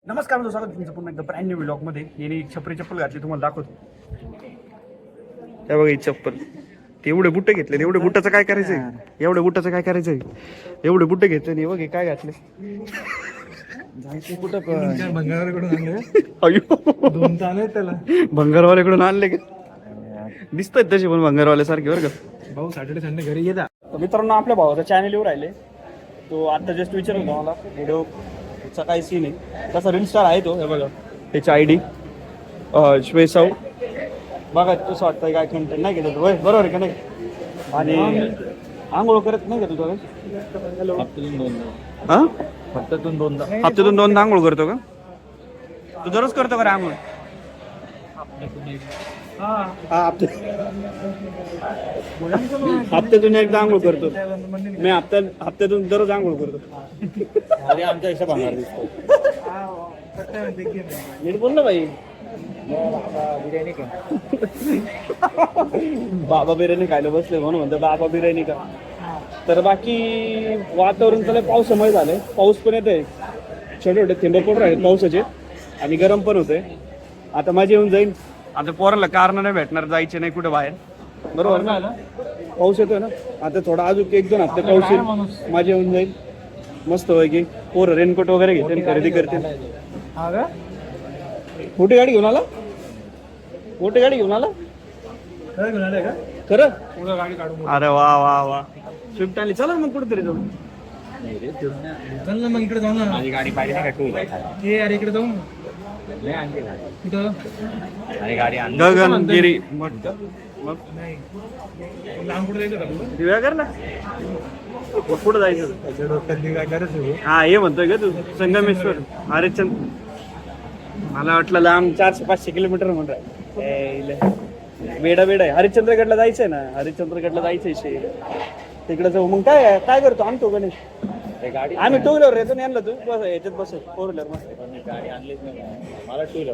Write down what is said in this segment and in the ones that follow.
नमस्कार मित्रांनो, स्वागत तुमचं पुन्हा एकदा ब्रँड न्यू व्लॉगमध्ये. यांनी छपरी चप्पल घातली, तुम्हाला दाखवतो. हे बघा ही चप्पल. ते एवढे बुट्टे घेतले, एवढे बुट्टाचं काय करायचंय? एवढे बुट्टाचं काय करायचंय? एवढे बुट्टे घेतले नाही बघ, काय घातले? जायचं कुठं पण भंगारवाल्याकडून आणले. अयो, दोन ताने त्याला भंगारवाल्याकडून आणले का? दिसतात तसे पण भंगारवाल्यासारखे बरं का. भाऊ सॅटर्डे संडे घरी येता. मित्रांनो, आपल्या भावाचा चॅनल येऊ राहिले. तो आता जस्ट विचारत होता मला व्हिडिओचा काय सीन आहे. तसा रील स्टार आहे तो. हे बघा त्याची ID श्वेसाव. बघा तसं वाटतं काय कंटेंट नाही घेतो होय, बरोबर आहे का नाही? आणि आंघोळ करत नाही का तू? हां, हप्त्यातून दोनदा आंघोळ करतो का तू? दररोज करतो का रे आंघोळ? हप्त्यातून एकदा आंघोळ करतो मी. हप्त्यातून दररोज आंघोळ करतो. अरे आमच्या हिशोब भांगार दिसतो. नीट बोल ना बाई. बिर्याणी का? बाबा बिर्याणी खायला बसले म्हणून म्हणतो बाबा बिर्याणी का. तर बाकी वातावरण त्याला पावसामुळे झालंय. पाऊस पण येतोय, छोटे छोटे थेंब पडून राहिले पावसाचे, आणि गरम पण होतंय. आता माझी येऊन जाईल. आता पोराला कारण नाही भेटणार, जायचे नाही कुठे बाहेर, बरोबर ना? पाऊस येतोय ना, आता थोडा अजून 1-2 हप्ते पाऊस येईल, माझी येऊन जाईल मस्त होय की. पोरं रेनकोट वगैरे घेते, खरेदी करते. मोठी गाडी घेऊन आला? मोठी गाडी घेऊन आला खरं? गाडी काढून अरे वा वा वा, स्विफ्ट आली. चला मग कुठेतरी जाऊ. चल ना मग इकडे जाऊ ना. माझी गाडी पाहिजे का तू? हे अरे इकडे जाऊ. कुठं? अरे गाडी गगनगिरी लांब कुठे जायचं का? दिव्या कर ना. कुठं जायचं? काय करायचं? हा हे म्हणतोय का तू? संगमेश्वर हरिश्चंद्र. मला वाटलं लांब 400-500 किलोमीटर म्हणून. बेडा आहे. हरिश्चंद्रगडला जायचंय ना, हरिश्चंद्रगडला जायचंय. तिकडे जाऊ. मग काय काय करतो? आणतो गणेश गाडी. आम्ही 2 व्हीलर येतो. आणलं तू बस, याच्यात बस 4 व्हीलर मस्त. गाडी आणलीच नाही मला. 2 व्हीलर.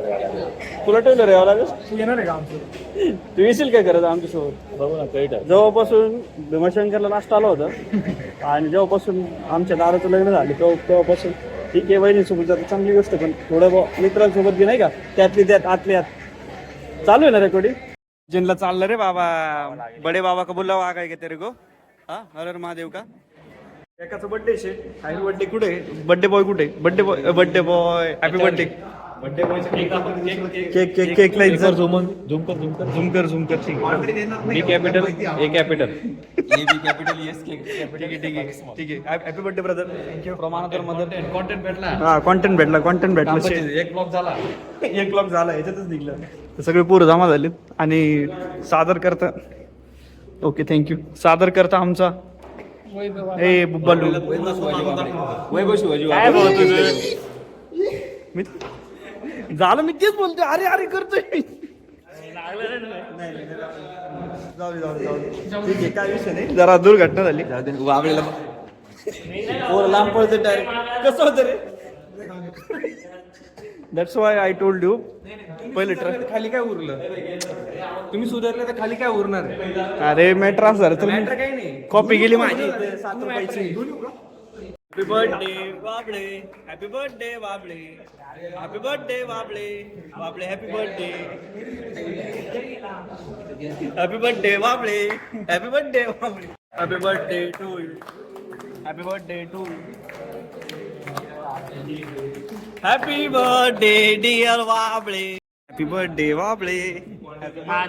तुला 2 व्हीलर यावं लागेल. तू येणार आहे का आमचं? तू येशील काय करत आमच्यासोबत? बघू ना काही जेव्हापासून भीमाशंकरला नाश्ता आला होता, आणि जेव्हापासून आमच्या दादाचं लग्न झालं तेव्हापासून ठीक आहे. वहिनीसोबत जातं, चांगली गोष्ट. पण थोडं मित्रांसोबत बी नाही का, त्यात आतल्या चालू आहे ना रेकॉर्डिंग. जिनला चाललं रे बाबा. बडे बाबा का बोलला वागाय का तेरे को? हा, हर महादेव का. एकाचा बर्थडे शे. Happy birthday. कुठे बर्थडे बॉय? कुठे birthday boy? Happy birthday. Birthday बॉयचा केक लाईन सर. झूम कर. ठीक आहे. B capital, A capital, A B capital, S ठीक आहे. Happy birthday brother. Thank you. From another mother. Content भेटला. हा, कंटेंट भेटला. एक ब्लॉग झाला. याच्यातच निघलं. तर सगळे पोरं जमा झालेत. आणि सादर करता, ओके थँक्यू. सादर करता आमचा ए बुब्बालू. वैभव शिवाजी. काय बोलतो मी? झालं, मी तेच बोलतोय. अरे करतोय. जाऊ दे. ठीक आहे, काय विषय नाही. जरा दुर्घटना झाली. वावळीला पोर लांब पळते डायरेक्ट. कसं होतं रे? That's why I told you. पहिले ट्रक खाली काय उरलं? तुम्ही सुधारले तर खाली काय उरणार? अरे मॅटर असं झालं तर काही नाही. कॉपी गेली माझी 7 रुपयाची. हॅपी बर्थडे बाबळे. हॅपी बर्थडे बाबळे. हॅपी बर्थडे बाबळे. बाबळे हॅपी बर्थडे. हॅपी बर्थडे बाबळे. हॅपी बर्थडे बाबळे. Happy birthday to you. Happy birthday to you. Happy birthday dear बाबळे. हॅपी बर्थडे बाबळे.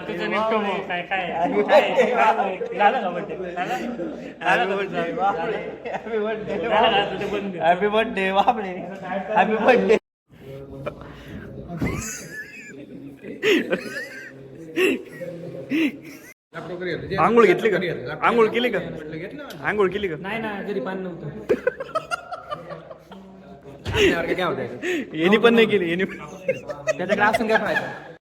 तुझं नेमकं मग काय झालं का बर्थडे? हॅपी बर्थडे बाबळे. Happy birthday. आंघोळ घेतली का? आंघोळ केली का? आंघोळ केली का? नाही ना, घरी पाणी नव्हतं. काय होतं? यांनी पण नाही केली. त्याच्याकडे असून काय फायदा?